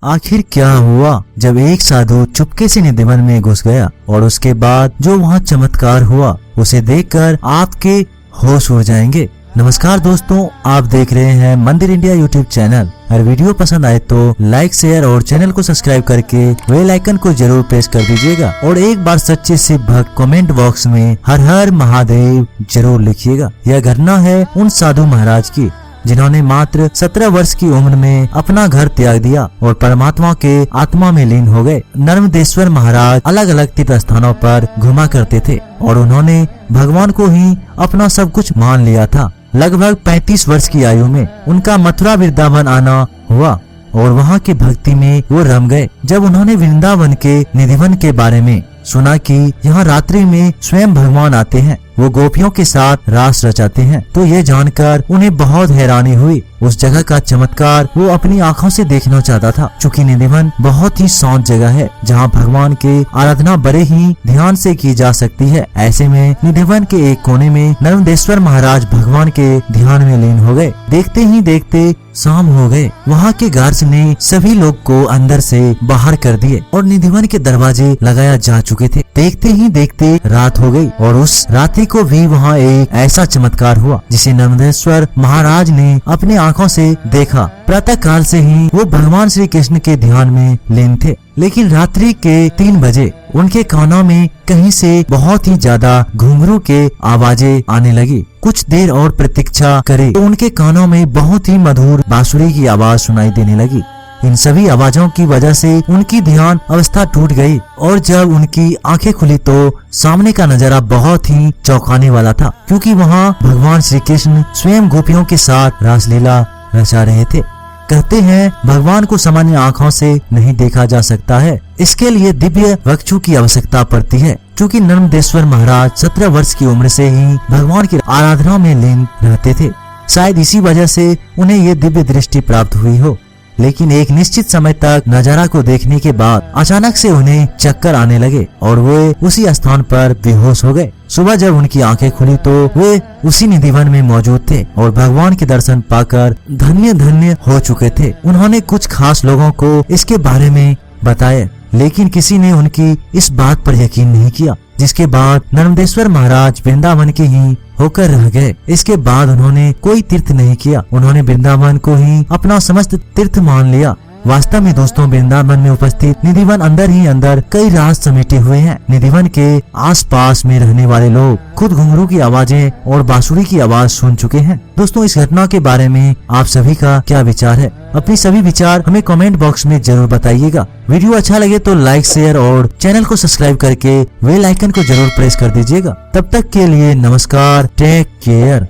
आखिर क्या हुआ जब एक साधु चुपके से निधिवन में घुस गया और उसके बाद जो वहाँ चमत्कार हुआ उसे देखकर आपके होश उड़ जाएंगे। नमस्कार दोस्तों, आप देख रहे हैं मंदिर इंडिया यूट्यूब चैनल। अगर वीडियो पसंद आए तो लाइक शेयर और चैनल को सब्सक्राइब करके बेल आइकन को जरूर प्रेस कर दीजिएगा और एक बार सच्चे शिव भक्त कमेंट बॉक्स में हर हर महादेव जरूर लिखिएगा। यह घटना है उन साधु महाराज की जिन्होंने मात्र 17 वर्ष की उम्र में अपना घर त्याग दिया और परमात्मा के आत्मा में लीन हो गए। नर्मदेश्वर महाराज अलग अलग तीर्थ स्थानों पर घुमा करते थे और उन्होंने भगवान को ही अपना सब कुछ मान लिया था। लगभग 35 वर्ष की आयु में उनका मथुरा वृंदावन आना हुआ और वहाँ की भक्ति में वो रम गए। जब उन्होंने वृंदावन के निधिवन के बारे में सुना कि यहाँ रात्रि में स्वयं भगवान आते हैं, वो गोपियों के साथ रास रचाते हैं, तो ये जानकर उन्हें बहुत हैरानी हुई। उस जगह का चमत्कार वो अपनी आंखों से देखना चाहता था। चूँकि निधिवन बहुत ही शांत जगह है जहाँ भगवान के आराधना बड़े ही ध्यान से की जा सकती है। ऐसे में निधिवन के एक कोने में नर्मदेश्वर महाराज भगवान के ध्यान में लीन हो गए। देखते ही देखते शाम हो गए। वहाँ के गार्ड्स ने सभी लोग को अंदर से बाहर कर दिए और निधिवन के दरवाजे लगाया जा चुके थे। देखते ही देखते रात हो गई और उस रात्रि को भी वहाँ एक ऐसा चमत्कार हुआ जिसे नर्मदेश्वर महाराज ने अपने आंखों से देखा। प्रातः काल से ही वो भगवान श्री कृष्ण के ध्यान में लीन थे, लेकिन रात्रि के 3 बजे उनके कानों में कहीं से बहुत ही ज्यादा घुंघरू के आवाजें आने लगी। कुछ देर और प्रतीक्षा करे तो उनके कानों में बहुत ही मधुर बांसुरी की आवाज सुनाई देने लगी। इन सभी आवाजों की वजह से उनकी ध्यान अवस्था टूट गई और जब उनकी आंखें खुली तो सामने का नजारा बहुत ही चौंकाने वाला था, क्योंकि वहाँ भगवान श्री कृष्ण स्वयं गोपियों के साथ रासलीला रचा रहे थे। कहते हैं भगवान को सामान्य आँखों से नहीं देखा जा सकता है, इसके लिए दिव्य वक्षु की आवश्यकता पड़ती है। क्योंकि नर्मदेश्वर महाराज 17 वर्ष की उम्र से ही भगवान की आराधना में लीन रहते थे, शायद इसी वजह से उन्हें ये दिव्य दृष्टि प्राप्त हुई हो। लेकिन एक निश्चित समय तक नजारा को देखने के बाद अचानक से उन्हें चक्कर आने लगे और वे उसी स्थान पर बेहोश हो गए। सुबह जब उनकी आंखें खुली तो वे उसी निधिवन में मौजूद थे और भगवान के दर्शन पाकर धन्य धन्य हो चुके थे। उन्होंने कुछ खास लोगों को इसके बारे में बताया, लेकिन किसी ने उनकी इस बात पर यकीन नहीं किया, जिसके बाद नर्मदेश्वर महाराज वृंदावन के ही होकर रह गए। इसके बाद उन्होंने कोई तीर्थ नहीं किया, उन्होंने वृंदावन को ही अपना समस्त तीर्थ मान लिया। वास्तव में दोस्तों, वृंदावन में उपस्थित निधिवन अंदर ही अंदर कई राज समेटे हुए हैं। निधिवन के आसपास में रहने वाले लोग खुद घुंघरू की आवाजें और बांसुरी की आवाज सुन चुके हैं। दोस्तों, इस घटना के बारे में आप सभी का क्या विचार है? अपनी सभी विचार हमें कमेंट बॉक्स में जरूर बताइएगा। वीडियो अच्छा लगे तो लाइक शेयर और चैनल को सब्सक्राइब करके बेल आइकन को जरूर प्रेस कर दीजिएगा। तब तक के लिए नमस्कार, टेक केयर।